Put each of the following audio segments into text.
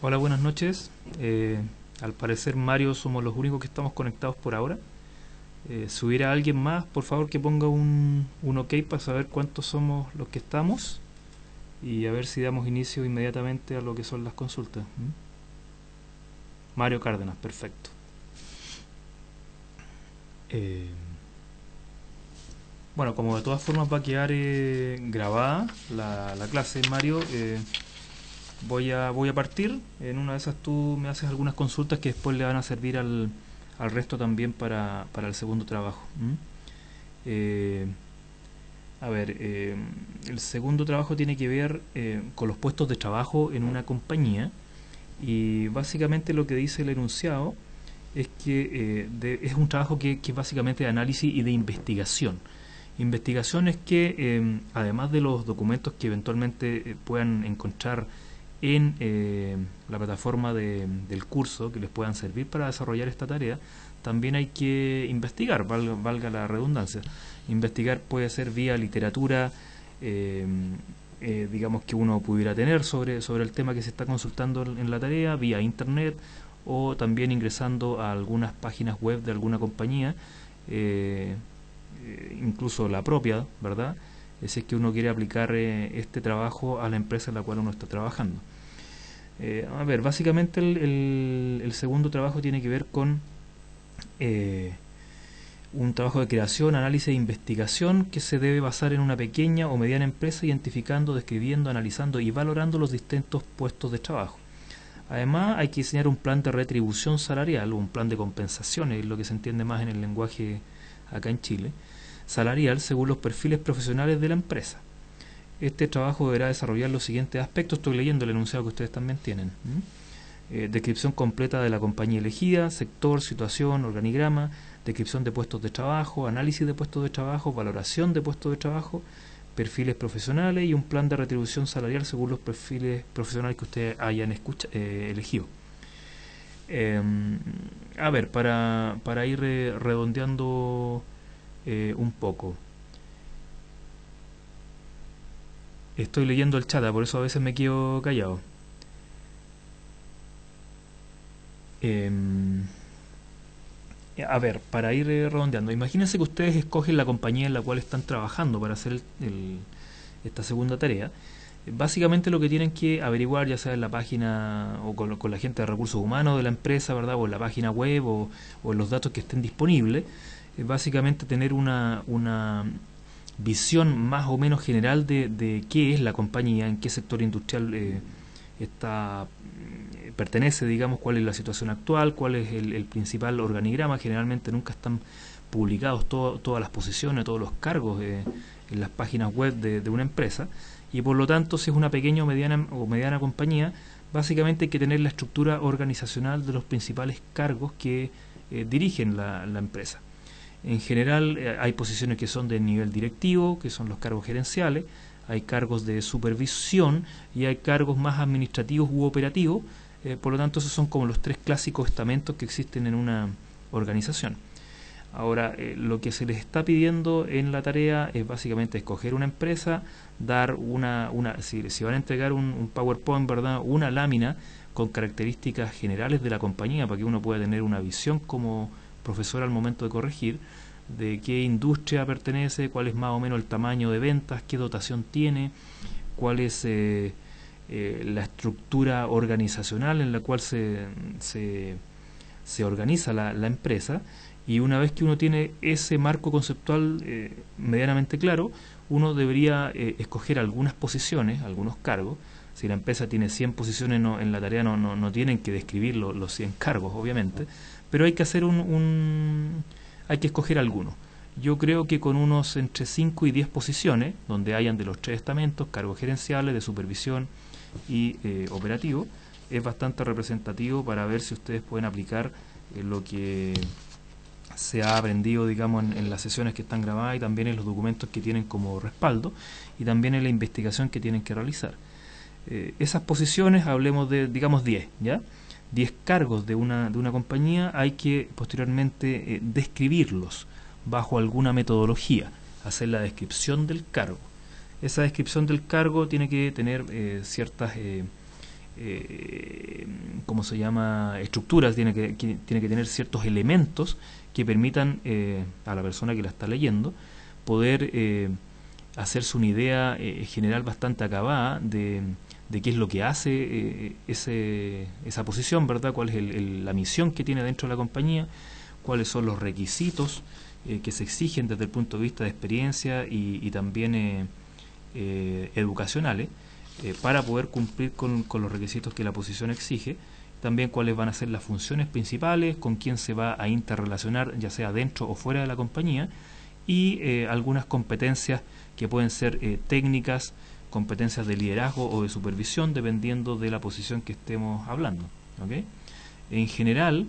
Hola, buenas noches. Al parecer Mario somos los únicos que estamos conectados por ahora. Si hubiera alguien más, por favor que ponga un OK para saber cuántos somos los que estamos y a ver si damos inicio inmediatamente a lo que son las consultas. Mario Cárdenas, perfecto. Eh, bueno, como de todas formas va a quedar grabada la clase, Mario, voy a partir. En una de esas tú me haces algunas consultas que después le van a servir al resto también para el segundo trabajo. Eh, a ver, el segundo trabajo tiene que ver con los puestos de trabajo en una compañía y básicamente lo que dice el enunciado es que es un trabajo que es básicamente de análisis y de investigación. Investigación es que además de los documentos que eventualmente puedan encontrar en la plataforma del curso que les puedan servir para desarrollar esta tarea, también hay que investigar, valga la redundancia. Investigar puede ser vía literatura, eh, digamos que uno pudiera tener sobre el tema que se está consultando en la tarea, vía internet o también ingresando a algunas páginas web de alguna compañía, eh, incluso la propia, ¿verdad? Si es que uno quiere aplicar este trabajo a la empresa en la cual uno está trabajando. A ver, básicamente el segundo trabajo tiene que ver con eh, un trabajo de creación, análisis e investigación que se debe basar en una pequeña o mediana empresa, identificando, describiendo, analizando y valorando los distintos puestos de trabajo. Además, hay que diseñar un plan de retribución salarial o un plan de compensaciones, es lo que se entiende más en el lenguaje acá en Chile, salarial según los perfiles profesionales de la empresa. Este trabajo deberá desarrollar los siguientes aspectos. Estoy leyendo el enunciado que ustedes también tienen. Descripción completa de la compañía elegida, sector, situación, organigrama, descripción de puestos de trabajo, análisis de puestos de trabajo, valoración de puestos de trabajo, perfiles profesionales y un plan de retribución salarial según los perfiles profesionales que ustedes hayan elegido. A ver, para ir redondeando un poco. Estoy leyendo el chat, por eso a veces me quedo callado. Eh, a ver, para ir redondeando, imagínense que ustedes escogen la compañía en la cual están trabajando para hacer esta segunda tarea. Básicamente lo que tienen que averiguar, ya sea en la página o con la gente de recursos humanos de la empresa, ¿verdad? O en la página web o en los datos que estén disponibles, es básicamente tener una visión más o menos general de qué es la compañía, en qué sector industrial está pertenece, digamos, cuál es la situación actual, cuál es el principal organigrama. Generalmente nunca están publicados todas las posiciones, todos los cargos en las páginas web de una empresa, y por lo tanto, si es una pequeña o mediana compañía, básicamente hay que tener la estructura organizacional de los principales cargos que dirigen la empresa. En general hay posiciones que son de nivel directivo, que son los cargos gerenciales, hay cargos de supervisión y hay cargos más administrativos u operativos. Por lo tanto, esos son como los tres clásicos estamentos que existen en una organización. Ahora, lo que se les está pidiendo en la tarea es básicamente escoger una empresa, dar si van a entregar un PowerPoint, ¿verdad? Una lámina con características generales de la compañía para que uno pueda tener una visión como profesor al momento de corregir, de qué industria pertenece, cuál es más o menos el tamaño de ventas, qué dotación tiene, cuál es la estructura organizacional en la cual se organiza la empresa. Y una vez que uno tiene ese marco conceptual medianamente claro, uno debería escoger algunas posiciones, algunos cargos. Si la empresa tiene 100 posiciones, en la tarea no tienen que describir los 100 cargos, obviamente, pero hay que hacer hay que escoger algunos. Yo creo que con unos entre 5 y 10 posiciones, donde hayan de los tres estamentos, cargos gerenciales, de supervisión y operativo, es bastante representativo para ver si ustedes pueden aplicar lo que se ha aprendido, digamos, en las sesiones que están grabadas y también en los documentos que tienen como respaldo y también en la investigación que tienen que realizar. Esas posiciones, hablemos de, digamos, 10, ¿ya? 10 cargos de una compañía, hay que posteriormente describirlos bajo alguna metodología, hacer la descripción del cargo. Esa descripción del cargo tiene que tener ciertas ¿cómo se llama?, estructuras, tiene que tener ciertos elementos que permitan a la persona que la está leyendo poder hacerse una idea general bastante acabada de qué es lo que hace esa posición, ¿verdad? Cuál es la misión que tiene dentro de la compañía, cuáles son los requisitos que se exigen desde el punto de vista de experiencia y también educacionales para poder cumplir con los requisitos que la posición exige. También cuáles van a ser las funciones principales, con quién se va a interrelacionar, ya sea dentro o fuera de la compañía, y algunas competencias que pueden ser técnicas, competencias de liderazgo o de supervisión, dependiendo de la posición que estemos hablando. ¿Okay? En general,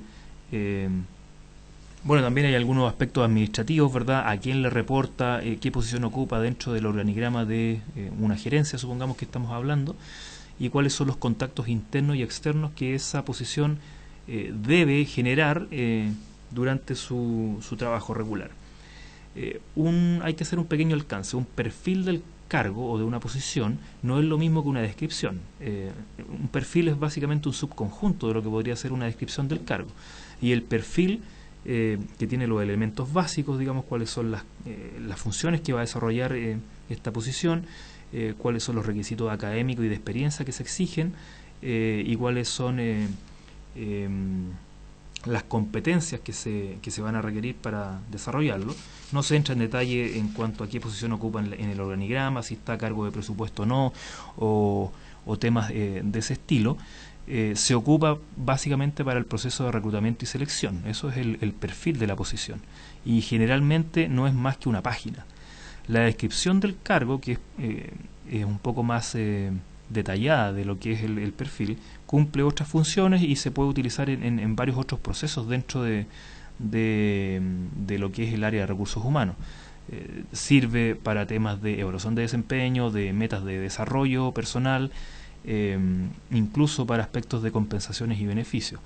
bueno, también hay algunos aspectos administrativos, ¿verdad? A quién le reporta, qué posición ocupa dentro del organigrama de una gerencia, supongamos que estamos hablando, y cuáles son los contactos internos y externos que esa posición debe generar durante su trabajo regular. Hay que hacer un pequeño alcance. Un perfil del cargo o de una posición no es lo mismo que una descripción. Un perfil es básicamente un subconjunto de lo que podría ser una descripción del cargo. Y el perfil que tiene los elementos básicos, digamos, cuáles son las funciones que va a desarrollar esta posición, cuáles son los requisitos académicos y de experiencia que se exigen, y cuáles son las competencias que se van a requerir para desarrollarlo. No se entra en detalle en cuanto a qué posición ocupa en el organigrama, si está a cargo de presupuesto o no, o temas de ese estilo. Se ocupa básicamente para el proceso de reclutamiento y selección. Eso es el perfil de la posición. Y generalmente no es más que una página. La descripción del cargo, que es un poco más detallada de lo que es el perfil, cumple otras funciones y se puede utilizar en varios otros procesos dentro de lo que es el área de recursos humanos. Sirve para temas de evaluación de desempeño, de metas de desarrollo personal, incluso para aspectos de compensaciones y beneficios.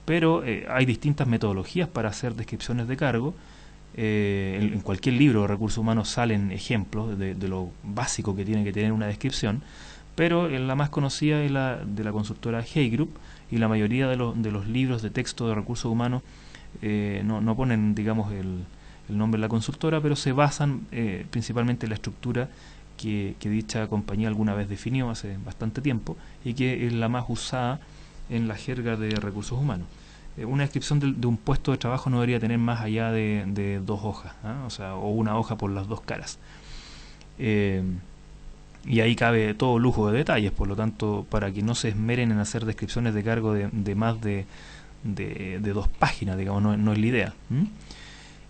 Pero hay distintas metodologías para hacer descripciones de cargo. En cualquier libro de recursos humanos salen ejemplos de lo básico que tiene que tener una descripción, pero la más conocida es la de la consultora Hay Group, y la mayoría de los libros de texto de recursos humanos no ponen, digamos, el nombre de la consultora, pero se basan principalmente en la estructura que dicha compañía alguna vez definió hace bastante tiempo y que es la más usada en la jerga de recursos humanos. Una descripción de un puesto de trabajo no debería tener más allá de 2 hojas, o sea, o una hoja por las 2 caras. Y ahí cabe todo lujo de detalles, por lo tanto, para que no se esmeren en hacer descripciones de cargo de más de 2 páginas, digamos, no es la idea.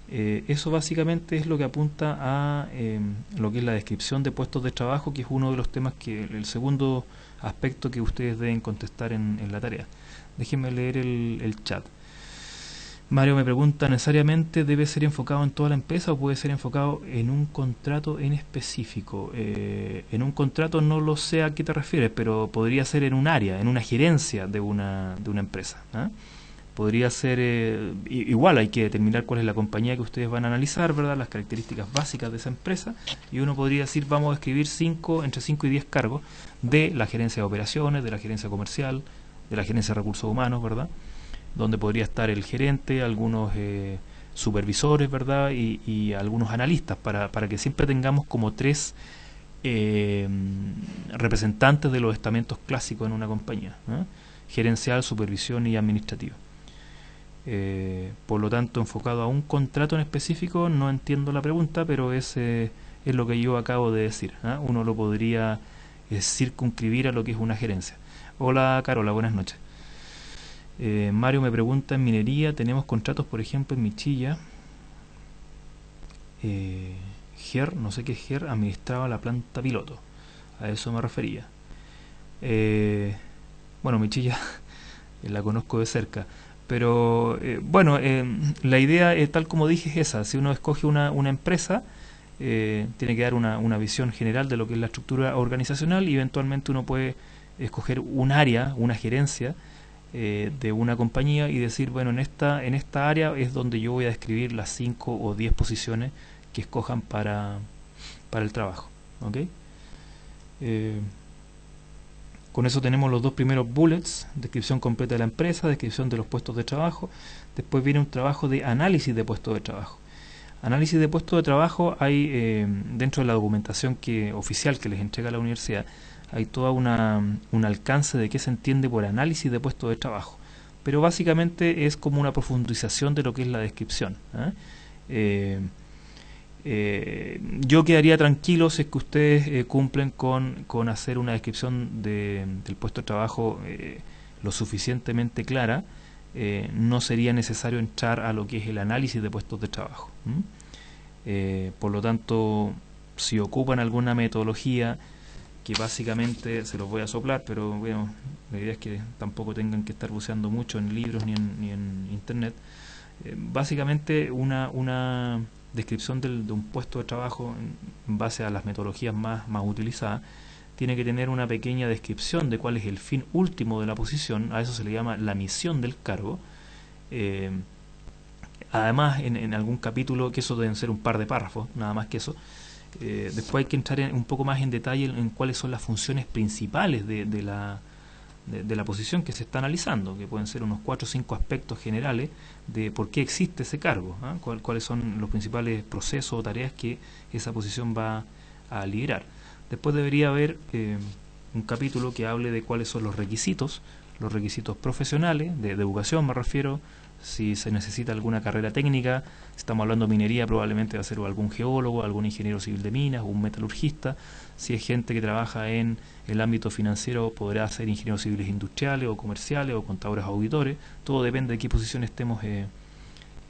Eso básicamente es lo que apunta a lo que es la descripción de puestos de trabajo, que es uno de los temas el segundo aspecto que ustedes deben contestar en la tarea. Déjenme leer el chat. Mario me pregunta, ¿necesariamente debe ser enfocado en toda la empresa o puede ser enfocado en un contrato en específico? En un contrato no lo sé a qué te refieres, pero podría ser en un área, en una gerencia de una empresa. Podría ser, igual hay que determinar cuál es la compañía que ustedes van a analizar, ¿verdad? Las características básicas de esa empresa, y uno podría decir, vamos a escribir entre 5 y 10 cargos de la gerencia de operaciones, de la gerencia comercial, de la gerencia de recursos humanos, ¿verdad? Donde podría estar el gerente, algunos supervisores, ¿verdad? Y algunos analistas, para que siempre tengamos como 3 representantes de los estamentos clásicos en una compañía, gerencial, supervisión y administrativa. Por lo tanto, enfocado a un contrato en específico, no entiendo la pregunta, pero es lo que yo acabo de decir. Uno lo podría circunscribir a lo que es una gerencia. Hola Carola, buenas noches. Mario me pregunta, en minería tenemos contratos, por ejemplo, en Michilla. GER, no sé qué es GER, administraba la planta piloto. A eso me refería. Bueno, Michilla la conozco de cerca. Pero bueno, la idea, tal como dije, es esa. Si uno escoge una empresa, tiene que dar una visión general de lo que es la estructura organizacional, y eventualmente uno puede escoger un área, una gerencia de una compañía y decir, bueno, en esta área es donde yo voy a describir las 5 o 10 posiciones que escojan para el trabajo. ¿Okay? Con eso tenemos los dos primeros bullets: descripción completa de la empresa, descripción de los puestos de trabajo. Después viene un trabajo de análisis de puestos de trabajo. Análisis de puestos de trabajo hay dentro de la documentación oficial que les entrega la universidad, hay toda un alcance de qué se entiende por análisis de puestos de trabajo. Pero básicamente es como una profundización de lo que es la descripción. Yo quedaría tranquilo si es que ustedes cumplen con hacer una descripción del puesto de trabajo lo suficientemente clara. No sería necesario entrar a lo que es el análisis de puestos de trabajo. Por lo tanto, si ocupan alguna metodología, que básicamente se los voy a soplar, pero bueno, la idea es que tampoco tengan que estar buceando mucho en libros ni en internet. Básicamente una descripción de un puesto de trabajo en base a las metodologías más utilizadas tiene que tener una pequeña descripción de cuál es el fin último de la posición. A eso se le llama la misión del cargo. Además, en algún capítulo, que eso deben ser un par de párrafos, nada más que eso, después hay que entrar un poco más en detalle en cuáles son las funciones principales de la posición que se está analizando, que pueden ser unos 4 o 5 aspectos generales de por qué existe ese cargo, cuáles son los principales procesos o tareas que esa posición va a liderar. Después debería haber un capítulo que hable de cuáles son los requisitos profesionales, de educación me refiero. Si se necesita alguna carrera técnica, si estamos hablando de minería, probablemente va a ser algún geólogo, algún ingeniero civil de minas, o un metalurgista. Si es gente que trabaja en el ámbito financiero, podrá ser ingenieros civiles industriales o comerciales o contadores auditores. Todo depende de qué posición estemos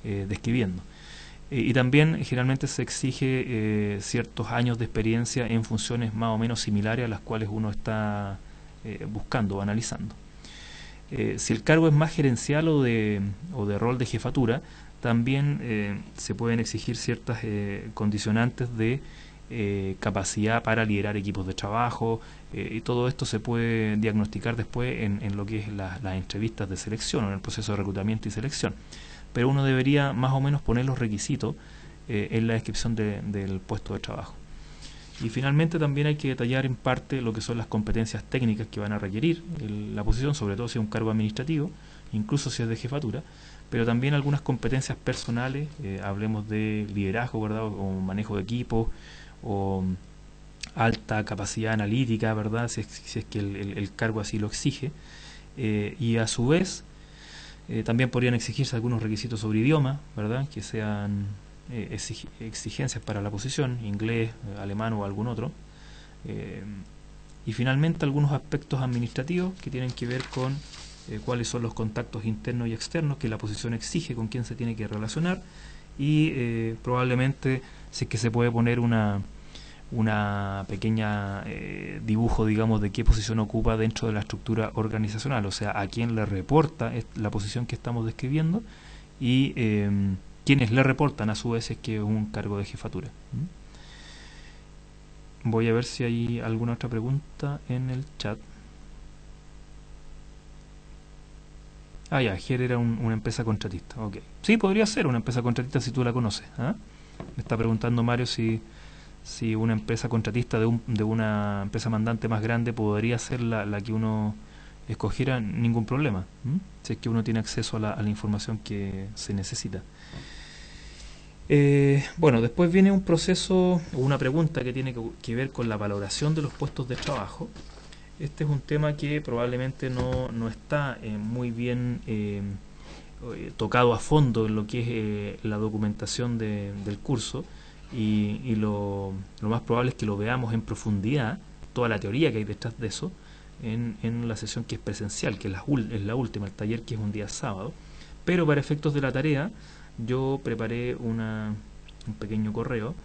describiendo. Y también generalmente se exige ciertos años de experiencia en funciones más o menos similares a las cuales uno está buscando o analizando. Si el cargo es más gerencial o de rol de jefatura, también se pueden exigir ciertas condicionantes de capacidad para liderar equipos de trabajo, y todo esto se puede diagnosticar después en lo que es las entrevistas de selección o en el proceso de reclutamiento y selección. Pero uno debería más o menos poner los requisitos en la descripción del puesto de trabajo. Y finalmente también hay que detallar en parte lo que son las competencias técnicas que van a requerir la posición, sobre todo si es un cargo administrativo, incluso si es de jefatura, pero también algunas competencias personales, hablemos de liderazgo, ¿verdad?, o manejo de equipos, o alta capacidad analítica, ¿verdad?, si es que el cargo así lo exige. Y a su vez también podrían exigirse algunos requisitos sobre idioma, ¿verdad?, que sean exigencias para la posición, inglés, alemán o algún otro. Y finalmente algunos aspectos administrativos que tienen que ver con cuáles son los contactos internos y externos que la posición exige, con quién se tiene que relacionar, y probablemente si es que se puede poner una pequeña dibujo, digamos, de qué posición ocupa dentro de la estructura organizacional, o sea, a quién le reporta la posición que estamos describiendo, y quienes le reportan a su vez es que es un cargo de jefatura. Voy a ver si hay alguna otra pregunta en el chat. Ya, GER era una empresa contratista. Ok. Sí, podría ser una empresa contratista si tú la conoces. Me está preguntando Mario si una empresa contratista de una empresa mandante más grande podría ser la que uno escogiera. Ningún problema, si es que uno tiene acceso a la información que se necesita. Bueno, después viene un proceso o una pregunta que tiene que ver con la valoración de los puestos de trabajo. Este es un tema que probablemente no está muy bien tocado a fondo en lo que es la documentación del curso, y lo más probable es que lo veamos en profundidad, toda la teoría que hay detrás de eso, en la sesión que es presencial, que es la última, el taller que es un día sábado. Pero para efectos de la tarea, yo preparé un pequeño correo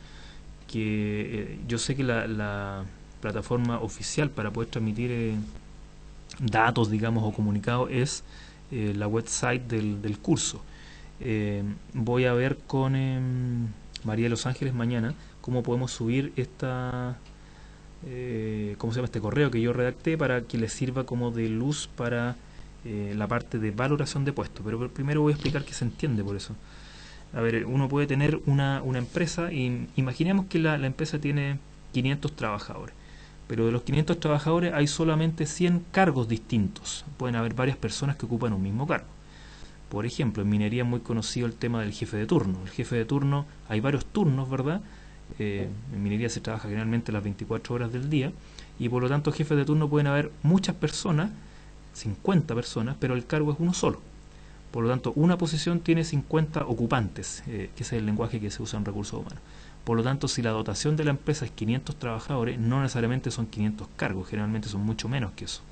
que yo sé que la plataforma oficial para poder transmitir datos, digamos, o comunicados es la website del curso. Voy a ver con María de los Ángeles mañana cómo podemos subir ¿cómo se llama?, este correo que yo redacté, para que les sirva como de luz para la parte de valoración de puestos. Pero primero voy a explicar qué se entiende por eso. A ver, uno puede tener una empresa, y imaginemos que la empresa tiene 500 trabajadores. pero de los 500 trabajadores hay solamente 100 cargos distintos. Pueden haber varias personas que ocupan un mismo cargo. Por ejemplo, en minería es muy conocido el tema del jefe de turno. El jefe de turno, hay varios turnos, ¿verdad? En minería se trabaja generalmente las 24 horas del día, y por lo tanto jefes de turno pueden haber muchas personas, 50 personas, pero el cargo es uno solo. Por lo tanto, una posición tiene 50 ocupantes, que ese es el lenguaje que se usa en recursos humanos. Por lo tanto, si la dotación de la empresa es 500 trabajadores, no necesariamente son 500 cargos, generalmente son mucho menos que eso.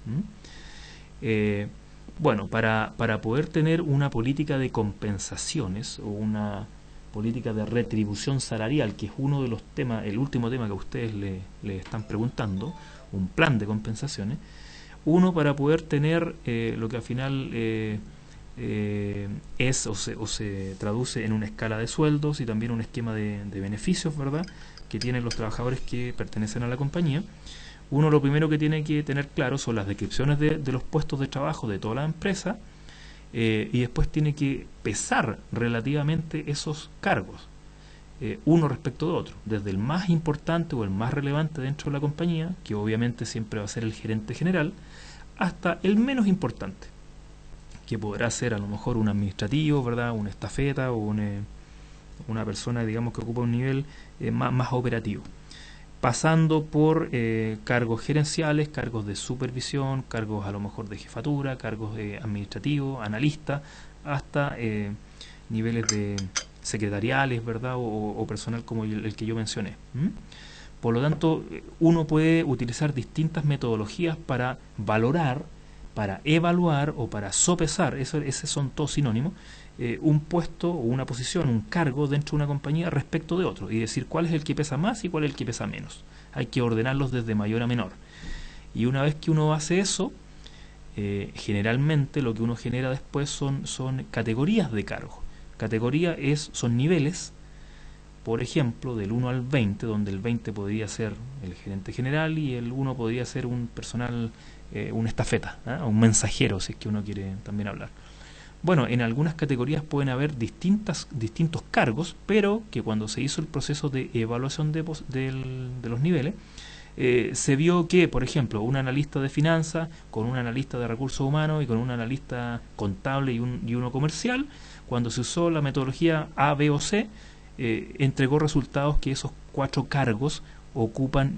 Bueno, para poder tener una política de compensaciones o una política de retribución salarial, que es uno de los temas, el último tema que a ustedes le están preguntando, un plan de compensaciones, uno para poder tener lo que al final es o se traduce en una escala de sueldos y también un esquema de beneficios, ¿verdad?, que tienen los trabajadores que pertenecen a la compañía. Uno lo primero que tiene que tener claro son las descripciones de los puestos de trabajo de toda la empresa, y después tiene que pesar relativamente esos cargos, uno respecto de otro, desde el más importante o el más relevante dentro de la compañía, que obviamente siempre va a ser el gerente general, hasta el menos importante, que podrá ser a lo mejor un administrativo, ¿verdad?, una estafeta o una persona, digamos, que ocupa un nivel más operativo, pasando por cargos gerenciales, cargos de supervisión, cargos a lo mejor de jefatura, cargos administrativos, analistas, hasta niveles de secretariales, ¿verdad?, o personal como el que yo mencioné. Por lo tanto, uno puede utilizar distintas metodologías para valorar, para evaluar o para sopesar, esos son todos sinónimos, un puesto o una posición, un cargo dentro de una compañía respecto de otro, y decir cuál es el que pesa más y cuál es el que pesa menos. Hay que ordenarlos desde mayor a menor. Y una vez que uno hace eso, generalmente lo que uno genera después son categorías de cargo. Categoría son niveles, por ejemplo, del 1 al 20, donde el 20 podría ser el gerente general y el 1 podría ser un personal, un estafeta, un mensajero, si es que uno quiere también hablar. Bueno, en algunas categorías pueden haber distintos cargos, pero que cuando se hizo el proceso de evaluación de los niveles, se vio que, por ejemplo, un analista de finanzas con un analista de recursos humanos y con un analista contable y uno comercial, cuando se usó la metodología A, B o C, entregó resultados que esos 4 cargos ocupan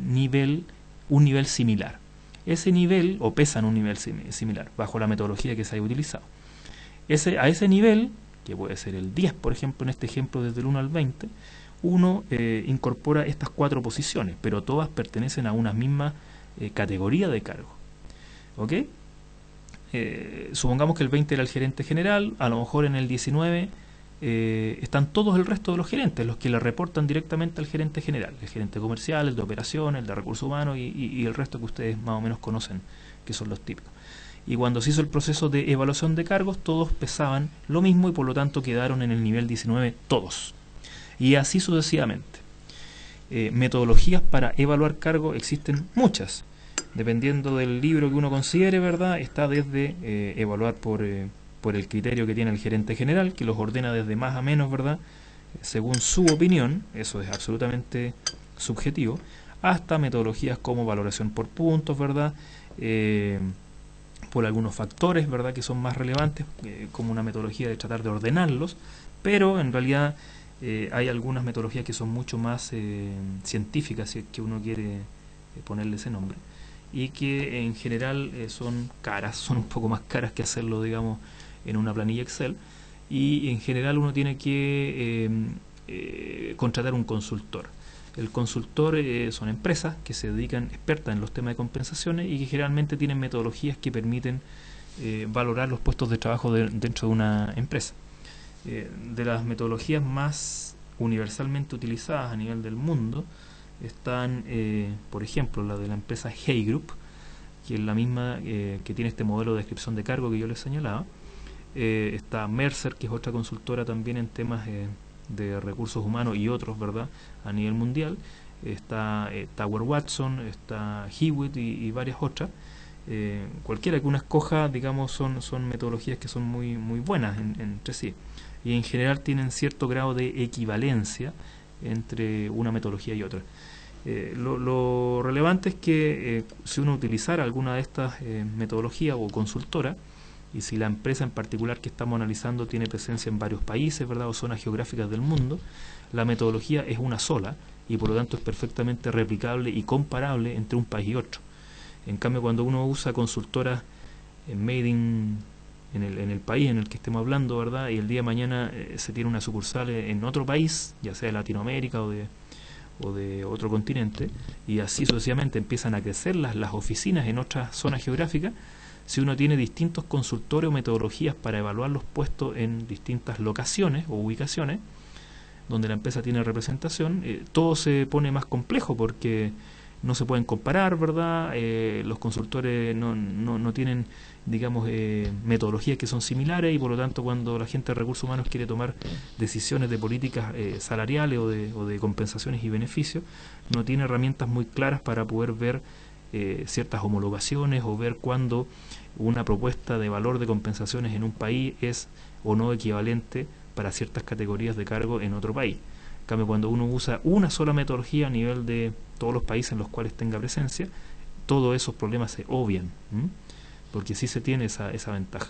un nivel similar. Ese nivel, o pesan un nivel similar, bajo la metodología que se haya utilizado. A ese nivel, que puede ser el 10, por ejemplo, en este ejemplo desde el 1 al 20, uno incorpora estas 4 posiciones, pero todas pertenecen a una misma categoría de cargo. ¿Ok? Supongamos que el 20 era el gerente general, a lo mejor en el 19 están todos el resto de los gerentes, los que le reportan directamente al gerente general, el gerente comercial, el de operaciones, el de recursos humanos y el resto que ustedes más o menos conocen, que son los típicos. Y cuando se hizo el proceso de evaluación de cargos, todos pesaban lo mismo y por lo tanto quedaron en el nivel 19 todos. Y así sucesivamente. Metodologías para evaluar cargos existen muchas. Dependiendo del libro que uno considere, ¿verdad?, está desde evaluar por el criterio que tiene el gerente general, que los ordena desde más a menos, ¿verdad?, según su opinión, eso es absolutamente subjetivo, hasta metodologías como valoración por puntos, ¿verdad?, por algunos factores, ¿verdad?, que son más relevantes, como una metodología de tratar de ordenarlos, pero en realidad hay algunas metodologías que son mucho más científicas, si es que uno quiere ponerle ese nombre, y que en general son caras, son un poco más caras que hacerlo, digamos, en una planilla Excel, y en general uno tiene que contratar un consultor. El consultor son empresas que se dedican, expertas en los temas de compensaciones y que generalmente tienen metodologías que permiten valorar los puestos de trabajo dentro de una empresa. De las metodologías más universalmente utilizadas a nivel del mundo están, por ejemplo, la de la empresa Hay Group, que es la misma que tiene este modelo de descripción de cargo que yo les señalaba. Está Mercer, que es otra consultora también en temas de recursos humanos y otros, ¿verdad?, a nivel mundial. Está Tower Watson, está Hewitt y varias otras. Cualquiera que uno escoja, digamos, son metodologías que son muy buenas entre sí, y en general tienen cierto grado de equivalencia entre una metodología y otra. Lo relevante es que si uno utilizara alguna de estas metodologías o consultora, y si la empresa en particular que estamos analizando tiene presencia en varios países, ¿verdad?, o zonas geográficas del mundo, la metodología es una sola y por lo tanto es perfectamente replicable y comparable entre un país y otro. En cambio, cuando uno usa consultoras made en el país en el que estemos hablando, ¿verdad?, y el día de mañana se tiene una sucursal en otro país, ya sea de Latinoamérica o de otro continente, y así sucesivamente empiezan a crecer las oficinas en otras zonas geográficas. Si uno tiene distintos consultores o metodologías para evaluar los puestos en distintas locaciones o ubicaciones donde la empresa tiene representación, todo se pone más complejo porque no se pueden comparar, ¿verdad? Los consultores no tienen, digamos, metodologías que son similares, y por lo tanto cuando la gente de recursos humanos quiere tomar decisiones de políticas salariales o de compensaciones y beneficios, no tiene herramientas muy claras para poder ver ciertas homologaciones o ver cuándo una propuesta de valor de compensaciones en un país es o no equivalente para ciertas categorías de cargo en otro país. En cambio, cuando uno usa una sola metodología a nivel de todos los países en los cuales tenga presencia, todos esos problemas se obvian, porque sí se tiene esa ventaja.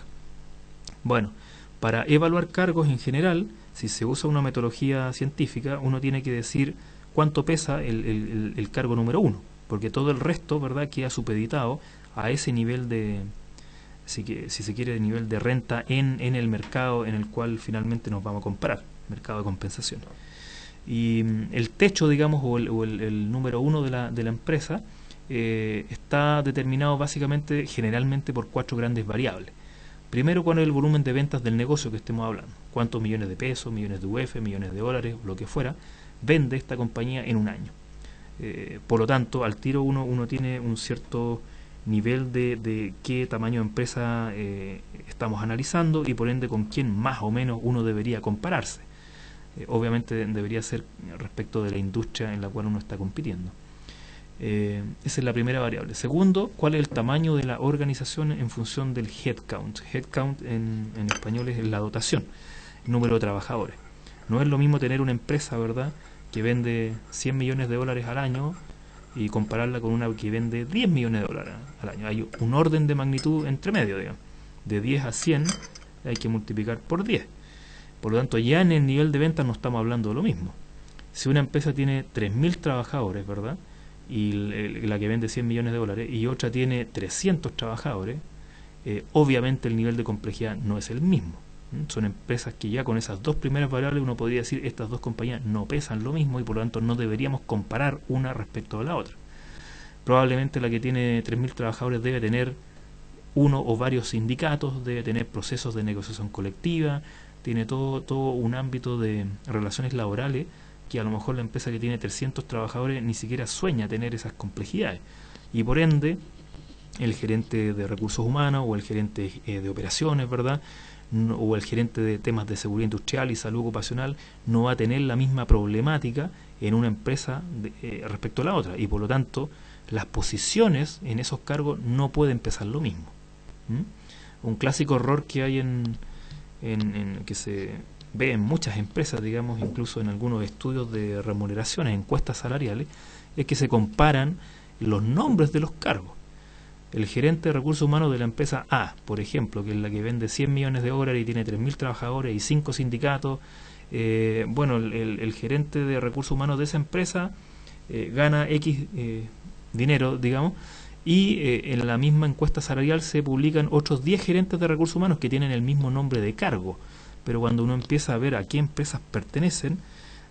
Bueno, para evaluar cargos en general, si se usa una metodología científica, uno tiene que decir cuánto pesa el cargo número 1, porque todo el resto, ¿verdad?, queda supeditado a ese nivel de, si se quiere, de nivel de renta en el mercado en el cual finalmente nos vamos a comparar, mercado de compensación. Y el techo, digamos, o el número 1 de la empresa está determinado básicamente, generalmente, por 4 grandes variables. Primero, cuál es el volumen de ventas del negocio que estemos hablando, cuántos millones de pesos, millones de UF, millones de dólares, lo que fuera, vende esta compañía en un año. Por lo tanto, al tiro uno tiene un cierto nivel de qué tamaño de empresa estamos analizando, y por ende con quién más o menos uno debería compararse. Obviamente debería ser respecto de la industria en la cual uno está compitiendo. Esa es la primera variable. Segundo, cuál es el tamaño de la organización en función del headcount. Headcount en español es la dotación, el número de trabajadores. No es lo mismo tener una empresa, ¿verdad?, que vende 100 millones de dólares al año y compararla con una que vende 10 millones de dólares al año. Hay un orden de magnitud entre medio, digamos. De 10 a 100 hay que multiplicar por 10. Por lo tanto, ya en el nivel de ventas no estamos hablando de lo mismo. Si una empresa tiene 3.000 trabajadores, ¿verdad?, y la que vende 100 millones de dólares, y otra tiene 300 trabajadores, obviamente el nivel de complejidad no es el mismo. Son empresas que ya con esas dos primeras variables uno podría decir estas dos compañías no pesan lo mismo y por lo tanto no deberíamos comparar una respecto a la otra. Probablemente la que tiene 3.000 trabajadores debe tener uno o varios sindicatos, debe tener procesos de negociación colectiva, tiene todo un ámbito de relaciones laborales que a lo mejor la empresa que tiene 300 trabajadores ni siquiera sueña tener esas complejidades. Y por ende, el gerente de recursos humanos o el gerente de operaciones, ¿verdad?, o el gerente de temas de seguridad industrial y salud ocupacional no va a tener la misma problemática en una empresa respecto a la otra, y por lo tanto las posiciones en esos cargos no pueden pesar lo mismo. Un clásico error que hay que se ve en muchas empresas, digamos, incluso en algunos estudios de remuneraciones, encuestas salariales, es que se comparan los nombres de los cargos. El gerente de recursos humanos de la empresa A, por ejemplo, que es la que vende 100 millones de dólares y tiene 3.000 trabajadores y 5 sindicatos, el gerente de recursos humanos de esa empresa gana X dinero, digamos, y en la misma encuesta salarial se publican otros 10 gerentes de recursos humanos que tienen el mismo nombre de cargo. Pero cuando uno empieza a ver a qué empresas pertenecen,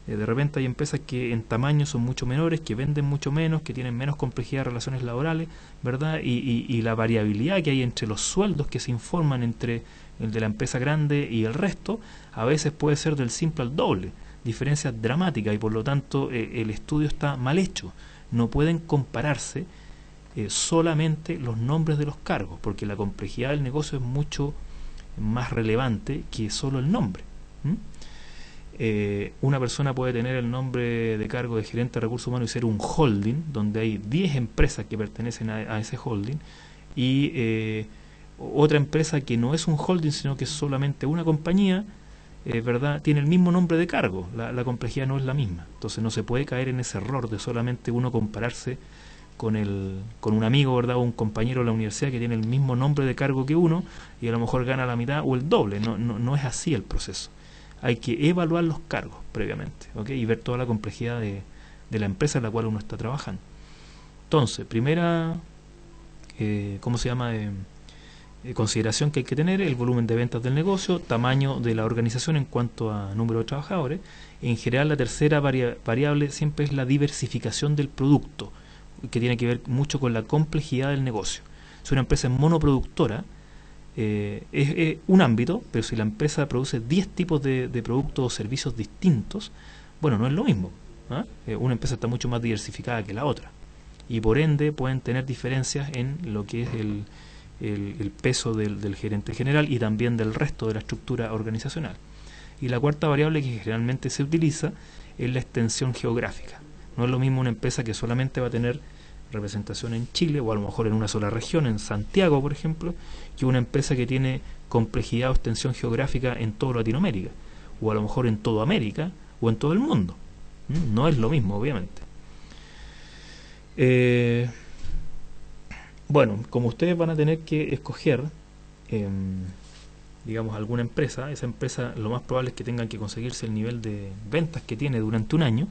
de repente hay empresas que en tamaño son mucho menores, que venden mucho menos, que tienen menos complejidad de relaciones laborales, ¿verdad? Y la variabilidad que hay entre los sueldos que se informan entre el de la empresa grande y el resto, a veces puede ser del simple al doble, diferencias dramáticas, y por lo tanto el estudio está mal hecho. No pueden compararse solamente los nombres de los cargos, porque la complejidad del negocio es mucho más relevante que solo el nombre. Una persona puede tener el nombre de cargo de gerente de recursos humanos y ser un holding, donde hay 10 empresas que pertenecen a ese holding, y otra empresa que no es un holding, sino que es solamente una compañía, ¿verdad? Tiene el mismo nombre de cargo, la complejidad no es la misma. Entonces no se puede caer en ese error de solamente uno compararse con un amigo, ¿verdad? O un compañero de la universidad que tiene el mismo nombre de cargo que uno y a lo mejor gana la mitad o el doble. No es así el proceso. Hay que evaluar los cargos previamente, ¿ok? Y ver toda la complejidad de la empresa en la cual uno está trabajando. Entonces, primera, ¿cómo se llama? Consideración que hay que tener: el volumen de ventas del negocio, tamaño de la organización en cuanto a número de trabajadores. En general, la tercera variable siempre es la diversificación del producto, que tiene que ver mucho con la complejidad del negocio. Si una empresa es monoproductora, es un ámbito, pero si la empresa produce 10 tipos de productos o servicios distintos, bueno, no es lo mismo. Una empresa está mucho más diversificada que la otra, y por ende pueden tener diferencias en lo que es el peso del gerente general y también del resto de la estructura organizacional. Y la cuarta variable que generalmente se utiliza es la extensión geográfica. No es lo mismo una empresa que solamente va a tener representación en Chile, o a lo mejor en una sola región, en Santiago, por ejemplo, que una empresa que tiene complejidad o extensión geográfica en toda Latinoamérica, o a lo mejor en toda América, o en todo el mundo. No es lo mismo, obviamente. Bueno, como ustedes van a tener que escoger, digamos, alguna empresa, esa empresa lo más probable es que tengan que conseguirse el nivel de ventas que tiene durante un año.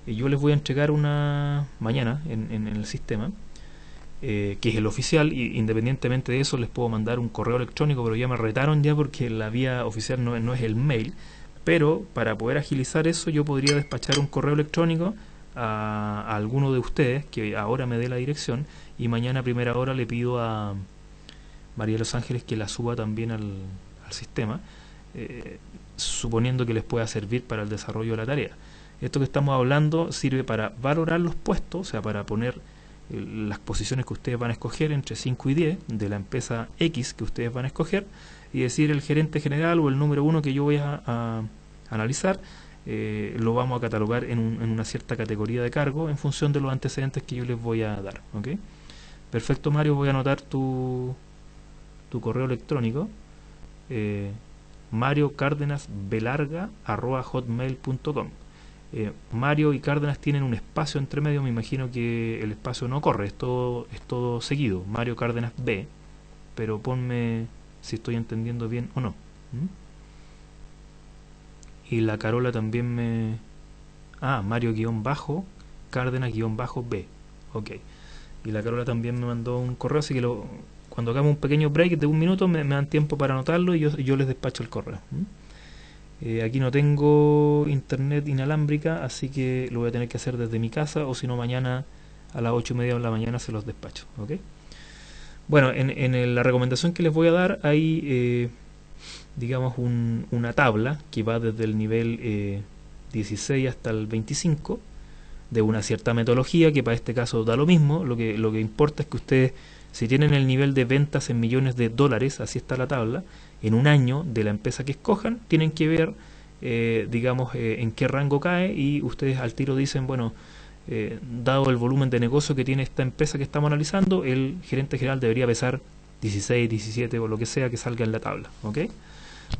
Yo les voy a entregar una mañana en el sistema, que es el oficial, y independientemente de eso les puedo mandar un correo electrónico, pero ya me retaron ya porque la vía oficial no es el mail. Pero para poder agilizar eso, yo podría despachar un correo electrónico a alguno de ustedes que ahora me dé la dirección, y mañana a primera hora le pido a María de los Ángeles que la suba también al sistema, suponiendo que les pueda servir para el desarrollo de la tarea. Esto que estamos hablando sirve para valorar los puestos, o sea, para poner las posiciones que ustedes van a escoger entre 5 y 10 de la empresa X que ustedes van a escoger, y decir el gerente general o el número 1 que yo voy a analizar, lo vamos a catalogar en una cierta categoría de cargo en función de los antecedentes que yo les voy a dar. ¿Ok? Perfecto, Mario, voy a anotar tu correo electrónico, mariocárdenasbelarga@hotmail.com. Mario y Cárdenas tienen un espacio entre medio, me imagino que el espacio no corre, es todo seguido, Mario Cárdenas B, pero ponme si estoy entendiendo bien o no. Y la Carola también Mario-Cárdenas-B, ok. Y la Carola también me mandó un correo, así que cuando hagamos un pequeño break de un minuto me dan tiempo para anotarlo y yo les despacho el correo. Aquí no tengo internet inalámbrica, así que lo voy a tener que hacer desde mi casa, o si no mañana a las 8:30 de la mañana se los despacho. ¿Ok? Bueno, en la recomendación que les voy a dar hay, digamos, una tabla que va desde el nivel 16 hasta el 25, de una cierta metodología que para este caso da lo mismo. Lo que importa es que ustedes, si tienen el nivel de ventas en millones de dólares, así está la tabla, en un año de la empresa que escojan, tienen que ver, digamos, en qué rango cae, y ustedes al tiro dicen, bueno, dado el volumen de negocio que tiene esta empresa que estamos analizando, el gerente general debería pesar 16, 17 o lo que sea que salga en la tabla. ¿Ok?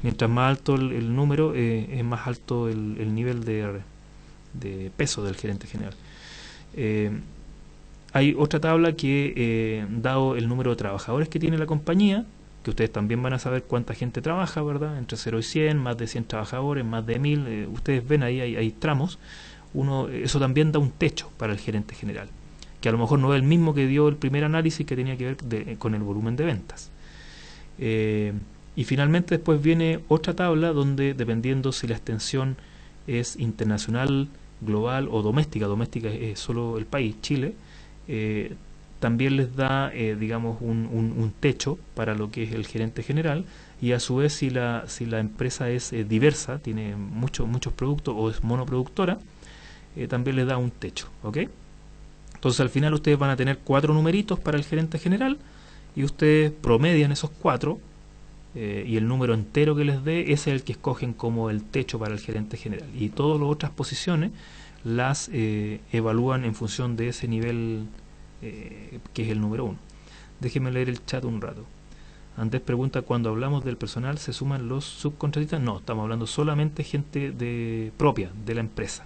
Mientras más alto el número, es más alto el nivel de peso del gerente general. Hay otra tabla que, dado el número de trabajadores que tiene la compañía, que ustedes también van a saber cuánta gente trabaja, ¿verdad? Entre 0 y 100, más de 100 trabajadores, más de 1000, ustedes ven ahí hay tramos. Eso también da un techo para el gerente general, que a lo mejor no es el mismo que dio el primer análisis, que tenía que ver con el volumen de ventas. Y finalmente después viene otra tabla donde, dependiendo si la extensión es internacional, global o doméstica es solo el país, Chile, también les da, digamos, un techo para lo que es el gerente general. Y a su vez, si la empresa es diversa, tiene muchos productos o es monoproductora, también les da un techo. ¿Ok? Entonces al final ustedes van a tener 4 numeritos para el gerente general, y ustedes promedian esos 4, y el número entero que les dé, ese es el que escogen como el techo para el gerente general, y todas las otras posiciones las evalúan en función de ese nivel, que es el número 1. Déjenme leer el chat un rato. Andrés pregunta, cuando hablamos del personal, ¿se suman los subcontratistas? No, estamos hablando solamente gente propia de la empresa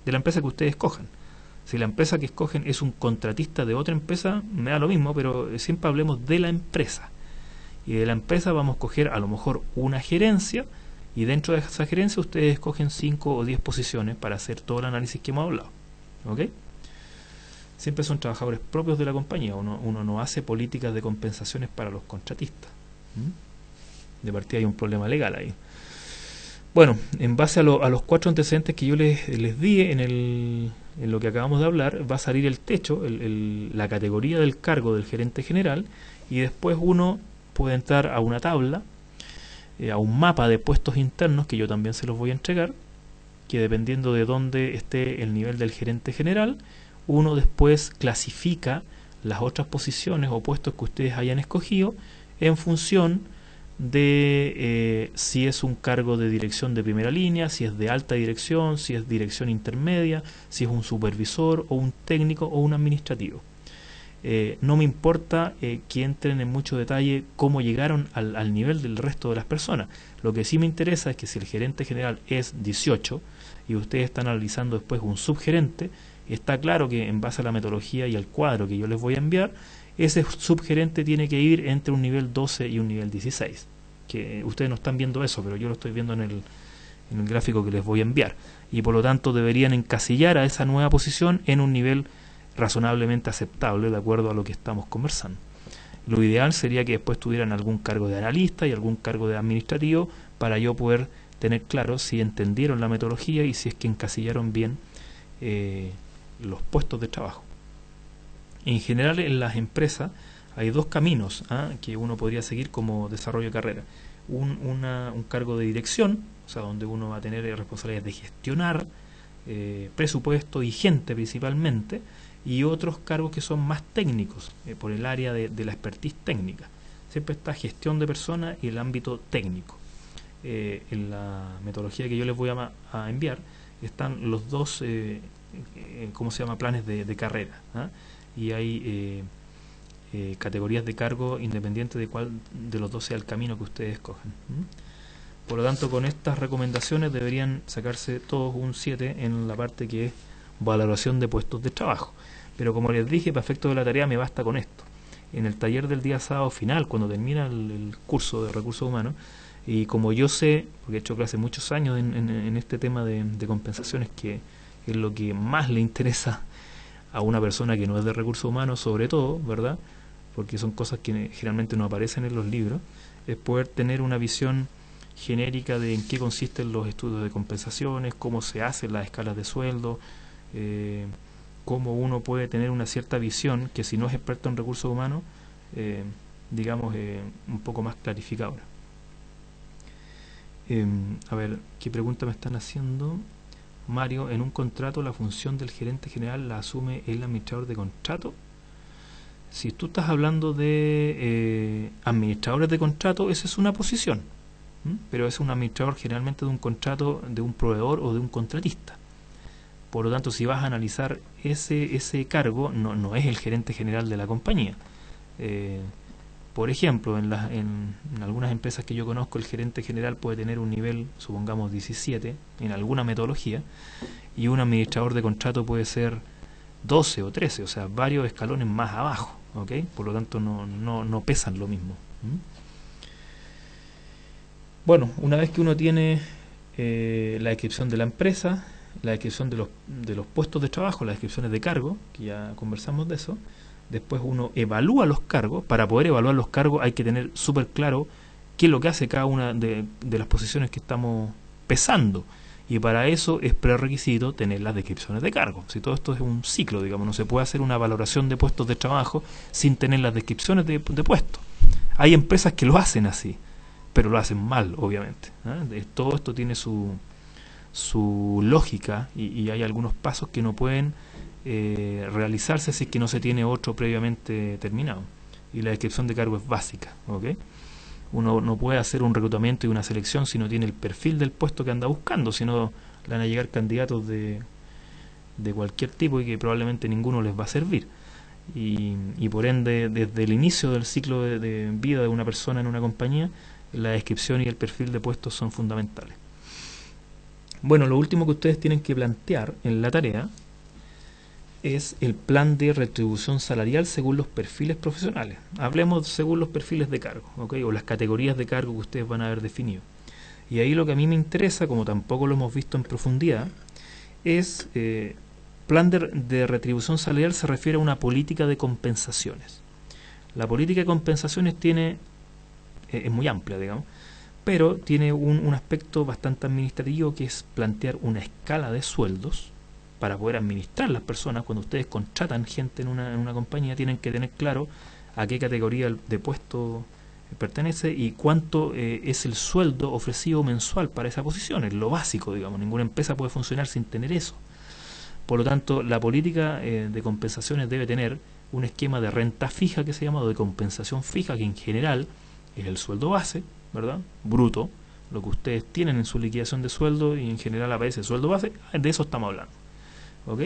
que ustedes escojan. Si la empresa que escogen es un contratista de otra empresa, me da lo mismo, pero siempre hablemos de la empresa. Y de la empresa vamos a escoger a lo mejor una gerencia, y dentro de esa gerencia ustedes escogen 5 o 10 posiciones para hacer todo el análisis que hemos hablado. ¿Ok? Siempre son trabajadores propios de la compañía. Uno no hace políticas de compensaciones para los contratistas. De partida hay un problema legal ahí. Bueno, en base a los 4 antecedentes que yo les di en lo que acabamos de hablar, va a salir el techo, la categoría del cargo del gerente general, y después uno puede entrar a una tabla, a un mapa de puestos internos, que yo también se los voy a entregar, que dependiendo de dónde esté el nivel del gerente general, uno después clasifica las otras posiciones o puestos que ustedes hayan escogido en función de si es un cargo de dirección de primera línea, si es de alta dirección, si es dirección intermedia, si es un supervisor o un técnico o un administrativo. No me importa que entren en mucho detalle cómo llegaron al nivel del resto de las personas. Lo que sí me interesa es que si el gerente general es 18 y ustedes están analizando después un subgerente, está claro que en base a la metodología y al cuadro que yo les voy a enviar, ese subgerente tiene que ir entre un nivel 12 y un nivel 16. Que ustedes no están viendo eso, pero yo lo estoy viendo en el gráfico que les voy a enviar. Y por lo tanto deberían encasillar a esa nueva posición en un nivel razonablemente aceptable de acuerdo a lo que estamos conversando. Lo ideal sería que después tuvieran algún cargo de analista y algún cargo de administrativo para yo poder tener claro si entendieron la metodología y si es que encasillaron bien los puestos de trabajo. En general en las empresas hay 2 caminos que uno podría seguir como desarrollo de carrera. Un cargo de dirección, o sea, donde uno va a tener responsabilidades de gestionar presupuesto y gente principalmente, y otros cargos que son más técnicos, por el área de la expertise técnica. Siempre está gestión de personas y el ámbito técnico. En la metodología que yo les voy a enviar están los 2 ¿cómo se llama? Planes de carrera, y hay categorías de cargo independiente de cuál de los 2 sea el camino que ustedes escogen. Por lo tanto, con estas recomendaciones deberían sacarse todos un 7 en la parte que es valoración de puestos de trabajo. Pero como les dije, para efecto de la tarea me basta con esto. En el taller del día sábado final, cuando termina el curso de recursos humanos, y como yo sé, porque he hecho clase muchos años en este tema de compensaciones, que es lo que más le interesa a una persona que no es de recursos humanos, sobre todo, ¿verdad? Porque son cosas que generalmente no aparecen en los libros, es poder tener una visión genérica de en qué consisten los estudios de compensaciones, cómo se hacen las escalas de sueldo, cómo uno puede tener una cierta visión que, si no es experto en recursos humanos, digamos, un poco más clarificadora. A ver, ¿qué pregunta me están haciendo? Mario, en un contrato la función del gerente general la asume el administrador de contrato. Si tú estás hablando de administradores de contrato, esa es una posición, pero es un administrador generalmente de un contrato de un proveedor o de un contratista. Por lo tanto, si vas a analizar ese cargo, no es el gerente general de la compañía. Por ejemplo, en algunas empresas que yo conozco, el gerente general puede tener un nivel, supongamos 17, en alguna metodología, y un administrador de contrato puede ser 12 o 13, o sea, varios escalones más abajo, ¿ok? Por lo tanto, no pesan lo mismo. Bueno, una vez que uno tiene la descripción de la empresa, la descripción de los puestos de trabajo, las descripciones de cargo, que ya conversamos de eso, después uno evalúa los cargos. Para poder evaluar los cargos hay que tener súper claro qué es lo que hace cada una de las posiciones que estamos pesando, y para eso es prerequisito tener las descripciones de cargos. Si todo esto es un ciclo, digamos, no se puede hacer una valoración de puestos de trabajo sin tener las descripciones de puestos. Hay empresas que lo hacen así, pero lo hacen mal, obviamente, todo esto tiene su lógica, y hay algunos pasos que no pueden realizarse si es que no se tiene otro previamente terminado, y la descripción de cargo es básica, ¿ok? Uno no puede hacer un reclutamiento y una selección si no tiene el perfil del puesto que anda buscando, si no le van a llegar candidatos de cualquier tipo y que probablemente ninguno les va a servir. y por ende desde el inicio del ciclo de vida de una persona en una compañía, la descripción y el perfil de puestos son fundamentales. Bueno, lo último que ustedes tienen que plantear en la tarea es el plan de retribución salarial según los perfiles profesionales. Hablemos según los perfiles de cargo, ¿ok? O las categorías de cargo que ustedes van a haber definido. Y ahí lo que a mí me interesa, como tampoco lo hemos visto en profundidad, es plan de retribución salarial se refiere a una política de compensaciones. La política de compensaciones tiene es muy amplia, digamos, pero tiene un aspecto bastante administrativo, que es plantear una escala de sueldos para poder administrar las personas. Cuando ustedes contratan gente en una compañía, tienen que tener claro a qué categoría de puesto pertenece y cuánto es el sueldo ofrecido mensual para esa posición. Es lo básico, digamos. Ninguna empresa puede funcionar sin tener eso. Por lo tanto, la política de compensaciones debe tener un esquema de renta fija, que se llama, o de compensación fija, que en general es el sueldo base, ¿verdad? Bruto, lo que ustedes tienen en su liquidación de sueldo, y en general aparece el sueldo base, de eso estamos hablando, ¿ok?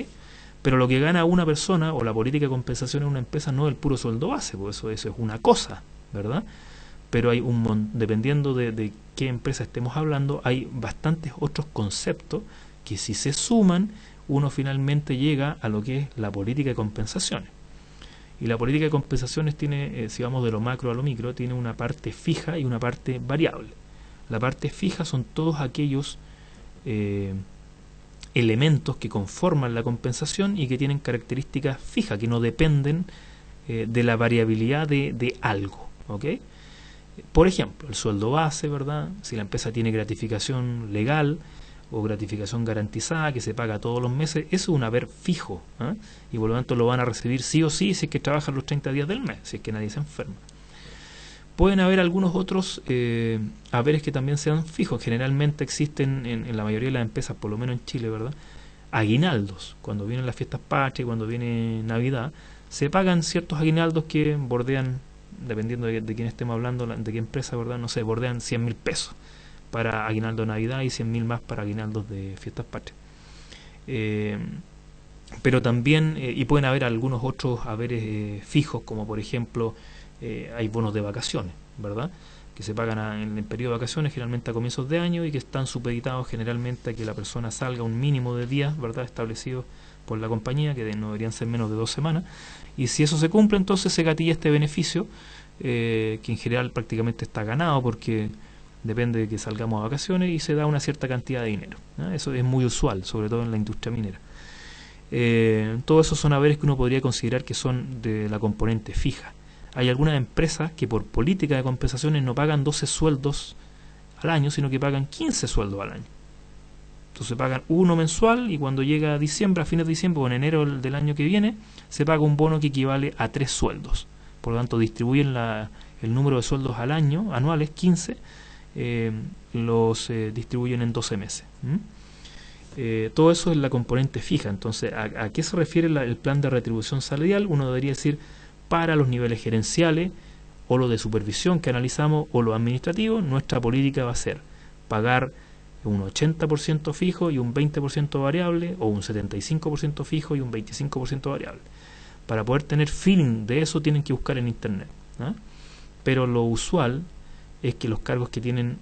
Pero lo que gana una persona, o la política de compensación en una empresa, no es el puro sueldo base, porque eso es una cosa, ¿verdad? Pero hay dependiendo de qué empresa estemos hablando, hay bastantes otros conceptos que, si se suman, uno finalmente llega a lo que es la política de compensaciones. Y la política de compensaciones tiene, si vamos de lo macro a lo micro, tiene una parte fija y una parte variable. La parte fija son todos aquellos elementos que conforman la compensación y que tienen características fijas, que no dependen de la variabilidad de algo, ¿ok? Por ejemplo, el sueldo base, ¿verdad? Si la empresa tiene gratificación legal o gratificación garantizada que se paga todos los meses, eso es un haber fijo, ¿eh? Y por lo tanto lo van a recibir sí o sí si es que trabajan los 30 días del mes, si es que nadie se enferma. Pueden haber algunos otros haberes que también sean fijos. Generalmente existen en la mayoría de las empresas, por lo menos en Chile, ¿verdad?, aguinaldos. Cuando vienen las fiestas patrias, cuando viene Navidad, se pagan ciertos aguinaldos que bordean, dependiendo de quién estemos hablando, de qué empresa, ¿verdad?, no sé, bordean 100.000 pesos para aguinaldo de Navidad y 100.000 más para aguinaldos de fiestas patrias. Pero también, y pueden haber algunos otros haberes fijos, como por ejemplo, hay bonos de vacaciones, ¿verdad?, que se pagan en el periodo de vacaciones, generalmente a comienzos de año, y que están supeditados generalmente a que la persona salga un mínimo de días, ¿verdad?, establecidos por la compañía, que no deberían ser menos de 2 semanas, y si eso se cumple, entonces se gatilla este beneficio, que en general prácticamente está ganado, porque depende de que salgamos a vacaciones, y se da una cierta cantidad de dinero, ¿no? Eso es muy usual, sobre todo en la industria minera. Todos esos son haberes que uno podría considerar que son de la componente fija. Hay algunas empresas que por política de compensaciones no pagan 12 sueldos al año, sino que pagan 15 sueldos al año. Entonces pagan uno mensual, y cuando llega a diciembre, a fines de diciembre o en enero del año que viene, se paga un bono que equivale a 3 sueldos. Por lo tanto, distribuyen el número de sueldos al año, anuales, 15, los distribuyen en 12 meses. Todo eso es la componente fija. Entonces, ¿a qué se refiere el plan de retribución salarial? Uno debería decir, para los niveles gerenciales, o lo de supervisión que analizamos, o lo administrativo, nuestra política va a ser pagar un 80% fijo y un 20% variable, o un 75% fijo y un 25% variable. Para poder tener feeling de eso, tienen que buscar en internet, ¿no? Pero lo usual es que los cargos que tienen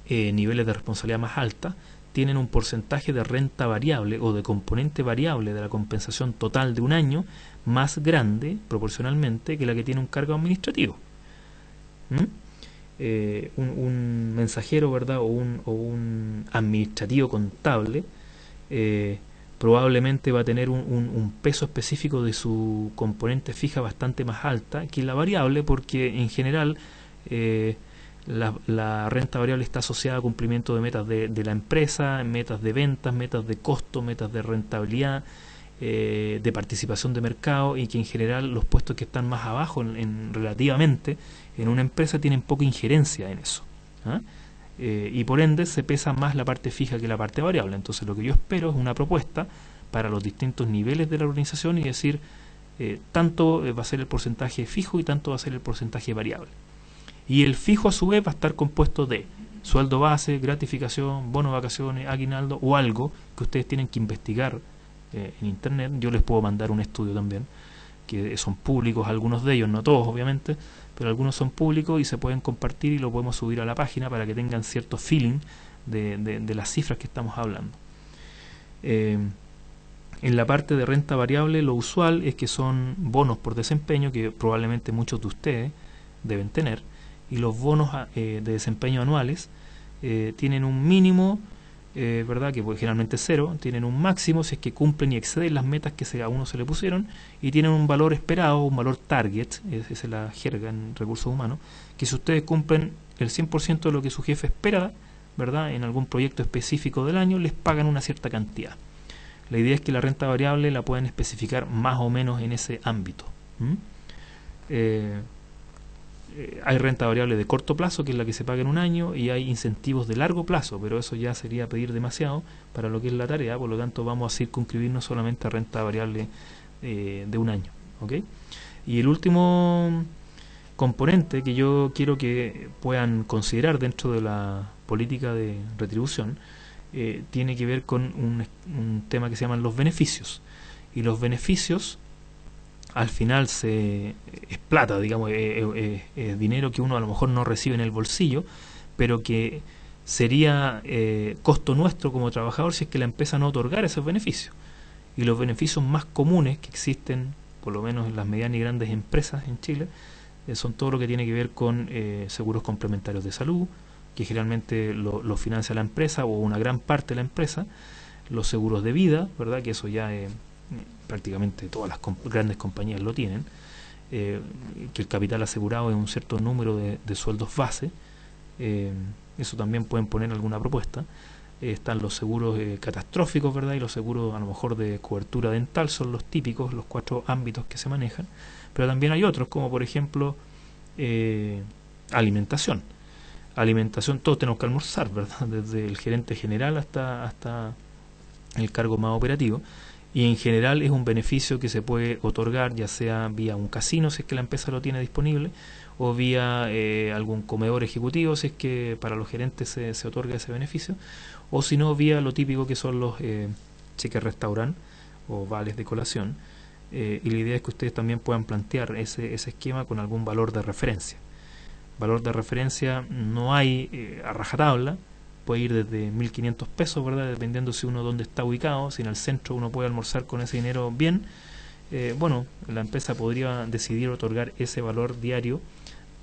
niveles de responsabilidad más alta tienen un porcentaje de renta variable o de componente variable de la compensación total de un año más grande proporcionalmente que la que tiene un cargo administrativo. Un mensajero, ¿verdad?, o un administrativo contable probablemente va a tener un peso específico de su componente fija bastante más alta que la variable, porque en general la renta variable está asociada a cumplimiento de metas de la empresa, metas de ventas, metas de costo, metas de rentabilidad, de participación de mercado, y que en general los puestos que están más abajo relativamente en una empresa tienen poca injerencia en eso, ¿ah? Y por ende se pesa más la parte fija que la parte variable. Entonces lo que yo espero es una propuesta para los distintos niveles de la organización, y decir, tanto va a ser el porcentaje fijo y tanto va a ser el porcentaje variable. Y el fijo a su vez va a estar compuesto de sueldo base, gratificación, bono de vacaciones, aguinaldo, o algo que ustedes tienen que investigar en internet. Yo les puedo mandar un estudio también, que son públicos, algunos de ellos, no todos obviamente, pero algunos son públicos y se pueden compartir y lo podemos subir a la página para que tengan cierto feeling de las cifras que estamos hablando. En la parte de renta variable, lo usual es que son bonos por desempeño, que probablemente muchos de ustedes deben tener, y los bonos de desempeño anuales tienen un mínimo, ¿verdad? Que pues, generalmente es 0, tienen un máximo si es que cumplen y exceden las metas que a uno se le pusieron, y tienen un valor esperado, un valor target, esa es la jerga en recursos humanos, que si ustedes cumplen el 100% de lo que su jefe espera, ¿verdad? En algún proyecto específico del año, les pagan una cierta cantidad. La idea es que la renta variable la pueden especificar más o menos en ese ámbito. Hay renta variable de corto plazo, que es la que se paga en un año, y hay incentivos de largo plazo, pero eso ya sería pedir demasiado para lo que es la tarea, por lo tanto vamos a circunscribirnos solamente a renta variable de un año. ¿Okay? Y el último componente que yo quiero que puedan considerar dentro de la política de retribución tiene que ver con un tema que se llaman los beneficios. Y los beneficios al final es plata, digamos, es dinero que uno a lo mejor no recibe en el bolsillo, pero que sería costo nuestro como trabajador si es que la empresa no otorgara esos beneficios. Y los beneficios más comunes que existen, por lo menos en las medianas y grandes empresas en Chile, son todo lo que tiene que ver con seguros complementarios de salud, que generalmente lo financia la empresa o una gran parte de la empresa, los seguros de vida, ¿verdad? Que eso ya prácticamente todas las grandes compañías lo tienen, que el capital asegurado es un cierto número de sueldos base, eso también pueden poner alguna propuesta. Están los seguros catastróficos, ¿verdad? Y los seguros a lo mejor de cobertura dental, son los típicos, los 4 ámbitos que se manejan, pero también hay otros, como por ejemplo alimentación. Alimentación, todos tenemos que almorzar, ¿verdad? Desde el gerente general hasta el cargo más operativo, y en general es un beneficio que se puede otorgar ya sea vía un casino si es que la empresa lo tiene disponible, o vía algún comedor ejecutivo si es que para los gerentes se otorga ese beneficio, o si no vía lo típico que son los cheques restaurant o vales de colación, y la idea es que ustedes también puedan plantear ese esquema con algún valor de referencia. Valor de referencia no hay a rajatabla, puede ir desde 1.500 pesos, ¿verdad? Dependiendo si uno dónde está ubicado, si en el centro uno puede almorzar con ese dinero bien, bueno, la empresa podría decidir otorgar ese valor diario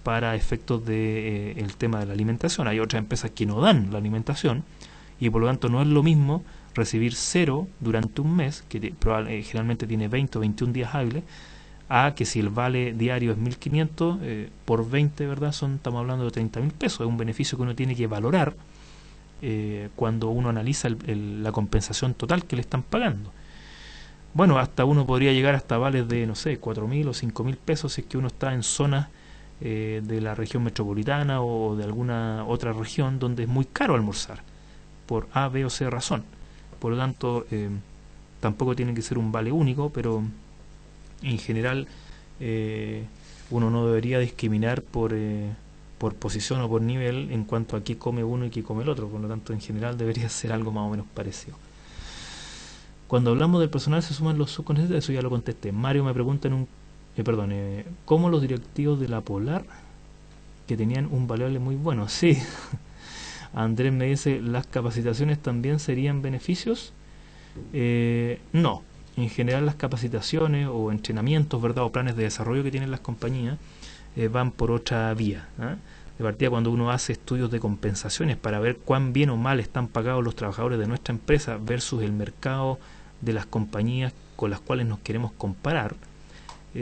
para efectos de el tema de la alimentación. Hay otras empresas que no dan la alimentación y por lo tanto no es lo mismo recibir 0 durante un mes, que generalmente tiene 20 o 21 días hábiles, a que si el vale diario es 1.500 por 20, ¿verdad? Estamos hablando de 30.000 pesos. Es un beneficio que uno tiene que valorar cuando uno analiza la compensación total que le están pagando. Bueno, hasta uno podría llegar hasta vales de, no sé, 4.000 o 5.000 pesos si es que uno está en zonas de la región metropolitana o de alguna otra región donde es muy caro almorzar, por A, B o C razón. Por lo tanto, tampoco tiene que ser un vale único, pero en general uno no debería discriminar por posición o por nivel en cuanto a qué come uno y qué come el otro. Por lo tanto, en general debería ser algo más o menos parecido. Cuando hablamos del personal se suman los subcontratistas, eso ya lo contesté. Mario me pregunta ¿cómo los directivos de la Polar que tenían un variable muy bueno? Sí. Andrés me dice, ¿las capacitaciones también serían beneficios? No. En general las capacitaciones o entrenamientos, ¿verdad? O planes de desarrollo que tienen las compañías van por otra vía. De partida, cuando uno hace estudios de compensaciones para ver cuán bien o mal están pagados los trabajadores de nuestra empresa versus el mercado de las compañías con las cuales nos queremos comparar,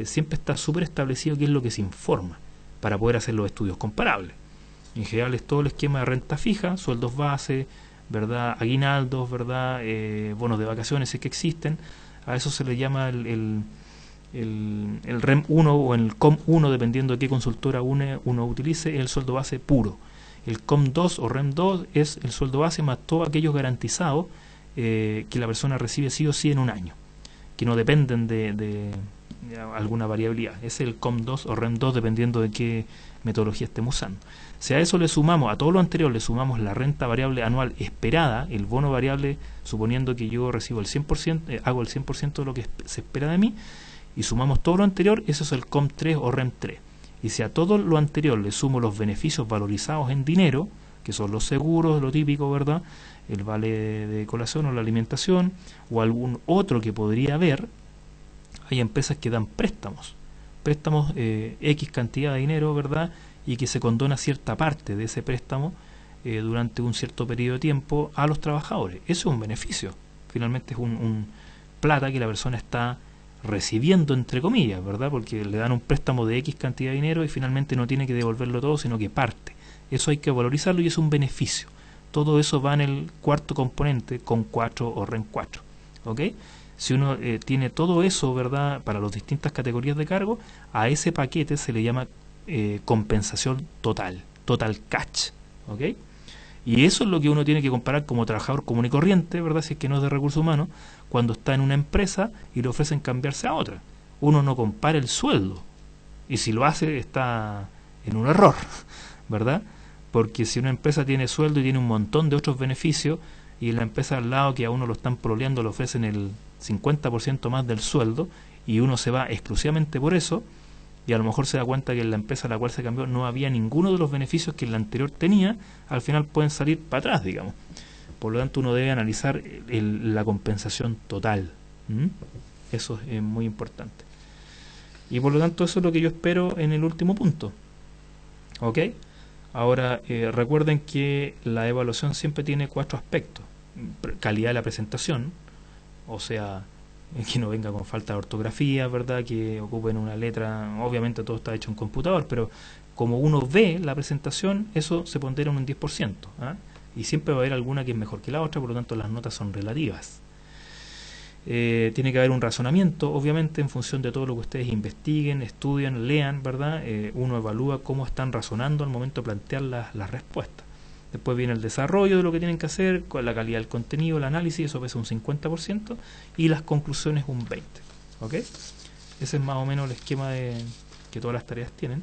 siempre está súper establecido qué es lo que se informa para poder hacer los estudios comparables. En general es todo el esquema de renta fija, sueldos base, ¿verdad? Aguinaldos, ¿verdad? Bonos de vacaciones, si es que existen. A eso se le llama el REM 1 o el COM 1, dependiendo de qué consultora uno utilice, es el sueldo base puro. El COM 2 o REM 2 es el sueldo base más todos aquellos garantizados que la persona recibe sí o sí en un año, que no dependen de alguna variabilidad. Es el COM 2 o REM 2, dependiendo de qué metodología estemos usando. Si a eso le sumamos, a todo lo anterior le sumamos la renta variable anual esperada, el bono variable, suponiendo que yo recibo el 100%, hago el 100% de lo que se espera de mí, y sumamos todo lo anterior, eso es el COM3 o REM3. Y si a todo lo anterior le sumo los beneficios valorizados en dinero, que son los seguros, lo típico, ¿verdad? El vale de colación o la alimentación, o algún otro que podría haber, hay empresas que dan préstamos, X cantidad de dinero, ¿verdad? Y que se condona cierta parte de ese préstamo durante un cierto periodo de tiempo a los trabajadores. Eso es un beneficio. Finalmente es un plata que la persona está recibiendo, entre comillas, ¿verdad? Porque le dan un préstamo de X cantidad de dinero y finalmente no tiene que devolverlo todo, sino que parte. Eso hay que valorizarlo y es un beneficio. Todo eso va en el cuarto componente con 4 o REN 4. ¿Ok? Si uno tiene todo eso, ¿verdad? Para las distintas categorías de cargo, a ese paquete se le llama compensación total, total catch. ¿Ok? Y eso es lo que uno tiene que comparar como trabajador común y corriente, ¿verdad? Si es que no es de recursos humanos, cuando está en una empresa y le ofrecen cambiarse a otra. Uno no compara el sueldo. Y si lo hace, está en un error, ¿verdad? Porque si una empresa tiene sueldo y tiene un montón de otros beneficios, y la empresa al lado que a uno lo están pololeando le ofrecen el 50% más del sueldo, y uno se va exclusivamente por eso, y a lo mejor se da cuenta que en la empresa a la cual se cambió no había ninguno de los beneficios que en la anterior tenía, al final pueden salir para atrás, digamos. Por lo tanto, uno debe analizar la compensación total. ¿Mm? Eso es muy importante. Y por lo tanto, eso es lo que yo espero en el último punto. ¿Ok? Ahora, recuerden que la evaluación siempre tiene 4 aspectos. Calidad de la presentación, o sea, que no venga con falta de ortografía, ¿verdad? Que ocupen una letra, obviamente todo está hecho en computador, pero como uno ve la presentación, eso se pondera en un 10%. ¿Ah? Y siempre va a haber alguna que es mejor que la otra, por lo tanto las notas son relativas. Tiene que haber un razonamiento, obviamente, en función de todo lo que ustedes investiguen, estudian, lean, ¿verdad? Uno evalúa cómo están razonando al momento de plantear las respuestas. Después viene el desarrollo de lo que tienen que hacer, con la calidad del contenido, el análisis, eso pesa un 50%, y las conclusiones un 20%. ¿Ok? Ese es más o menos el esquema que todas las tareas tienen.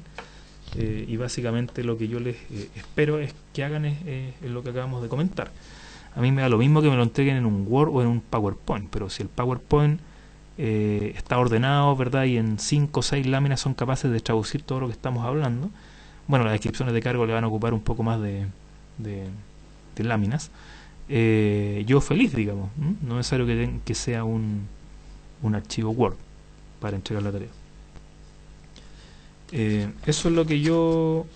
Y básicamente lo que yo les espero es que hagan es lo que acabamos de comentar. A mí me da lo mismo que me lo entreguen en un Word o en un PowerPoint, pero si el PowerPoint está ordenado, ¿verdad? Y en 5 o 6 láminas son capaces de traducir todo lo que estamos hablando. Bueno, las descripciones de cargo le van a ocupar un poco más de láminas. Yo feliz, digamos. No es necesario que sea un archivo Word para entregar la tarea. Eso es lo que yo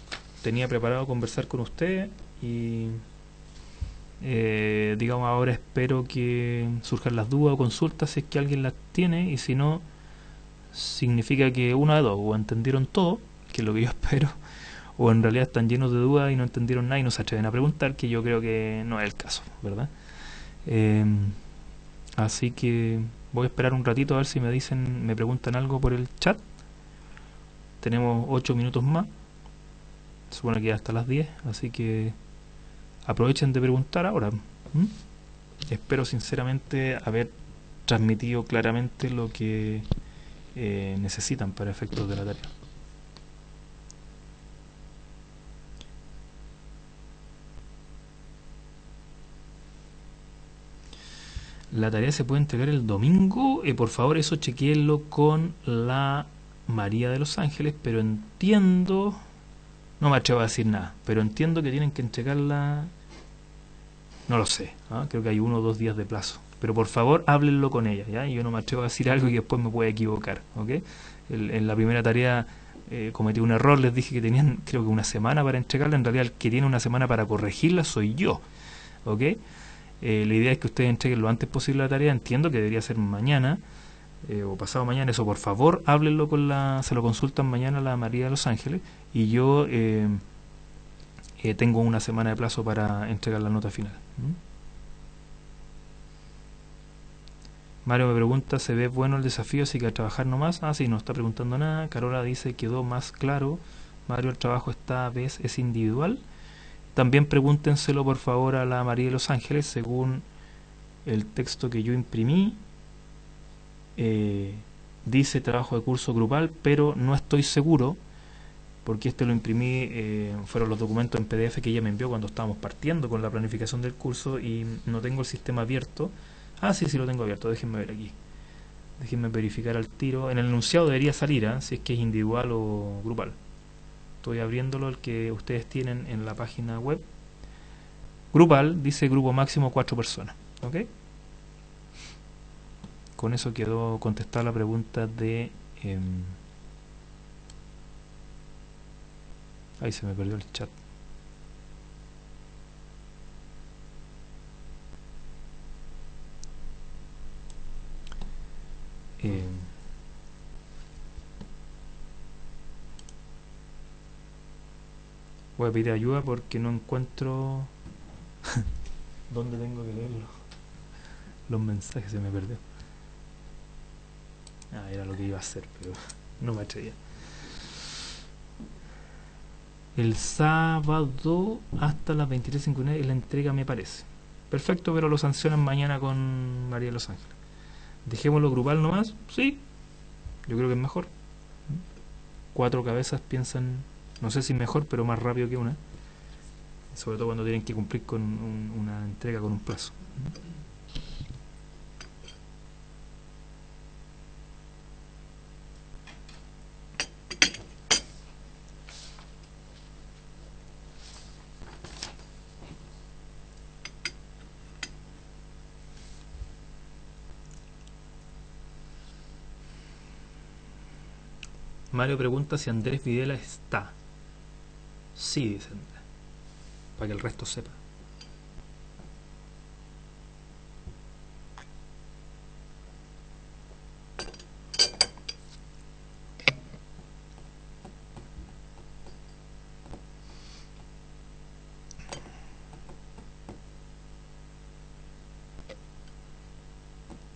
tenía preparado conversar con ustedes y digamos ahora espero que surjan las dudas o consultas si es que alguien las tiene, y si no, significa que una de dos: o entendieron todo, que es lo que yo espero, o en realidad están llenos de dudas y no entendieron nada y no se atreven a preguntar, que yo creo que no es el caso, ¿verdad? Así que voy a esperar un ratito a ver si me preguntan algo por el chat. Tenemos 8 minutos más, se supone que hasta las 10, así que aprovechen de preguntar ahora. Espero sinceramente haber transmitido claramente lo que necesitan para efectos de la tarea. La tarea se puede entregar el domingo. Por favor, eso chequéenlo con la María de los Ángeles, pero entiendo, no me atrevo a decir nada, pero entiendo que tienen que entregarla, no lo sé, ¿ah? Creo que hay 1 o 2 días de plazo, pero por favor háblenlo con ella, ¿ya? Yo no me atrevo a decir algo y después me pueda equivocar, ¿ok? En la primera tarea cometí un error, les dije que tenían creo que 1 semana para entregarla, en realidad el que tiene 1 semana para corregirla soy yo, ¿ok? La idea es que ustedes entreguen lo antes posible la tarea. Entiendo que debería ser mañana o pasado mañana. Eso por favor háblenlo se lo consultan mañana a la María de los Ángeles, y yo tengo 1 semana de plazo para entregar la nota final. Mario me pregunta: ¿se ve bueno el desafío? Así que a trabajar nomás. Sí, no está preguntando nada. Carola dice: quedó más claro. Mario, el trabajo esta vez es individual. También pregúntenselo por favor a la María de los Ángeles. Según el texto que yo imprimí, dice trabajo de curso grupal, pero no estoy seguro porque lo imprimí, fueron los documentos en PDF que ella me envió cuando estábamos partiendo con la planificación del curso, y no tengo el sistema abierto. Sí lo tengo abierto, déjenme ver aquí. Déjenme verificar al tiro. En el enunciado debería salir, si es que es individual o grupal. Estoy abriéndolo, el que ustedes tienen en la página web. Grupal dice grupo máximo 4 personas. ¿Ok? Con eso quedó contestada la pregunta de... ahí se me perdió el chat. Voy a pedir ayuda porque no encuentro dónde tengo que leerlo. Los mensajes se me perdió. Era lo que iba a hacer, pero no me atrevía. El sábado hasta las 23:59 es la entrega, me parece. Perfecto, pero lo sancionan mañana con María de los Ángeles. Dejémoslo grupal nomás. Sí, yo creo que es mejor. 4 cabezas piensan, no sé si mejor, pero más rápido que una. Sobre todo cuando tienen que cumplir con una entrega con un plazo. Mario pregunta si Andrés Videla está. Sí, dice Andrés, para que el resto sepa.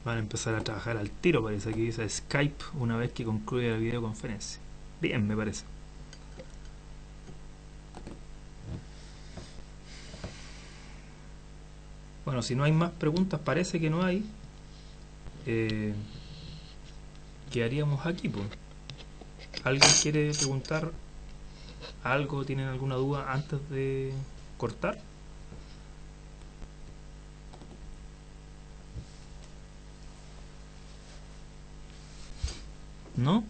Van a empezar a trabajar al tiro, parece. Aquí dice Skype una vez que concluya la videoconferencia. Bien, me parece. Bueno, si no hay más preguntas, parece que no hay. ¿Qué haríamos aquí, pues? ¿Alguien quiere preguntar algo? ¿Tienen alguna duda antes de cortar? ¿No?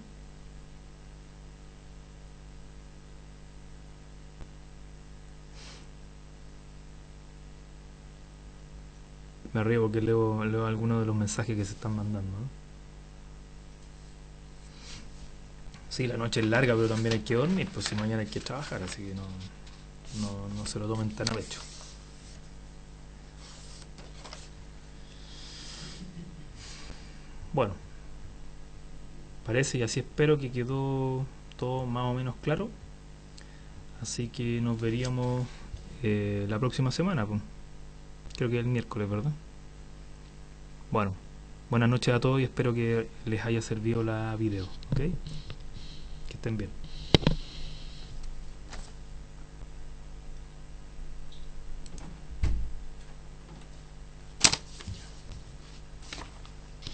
Me río porque leo algunos de los mensajes que se están mandando, ¿no? Sí, la noche es larga, pero también hay que dormir, pues si mañana hay que trabajar, así que no se lo tomen tan a pecho. Bueno, parece y así espero que quedó todo más o menos claro. Así que nos veríamos la próxima semana, pues. Creo que el miércoles, ¿verdad? Bueno, buenas noches a todos y espero que les haya servido la video, ¿ok? Que estén bien.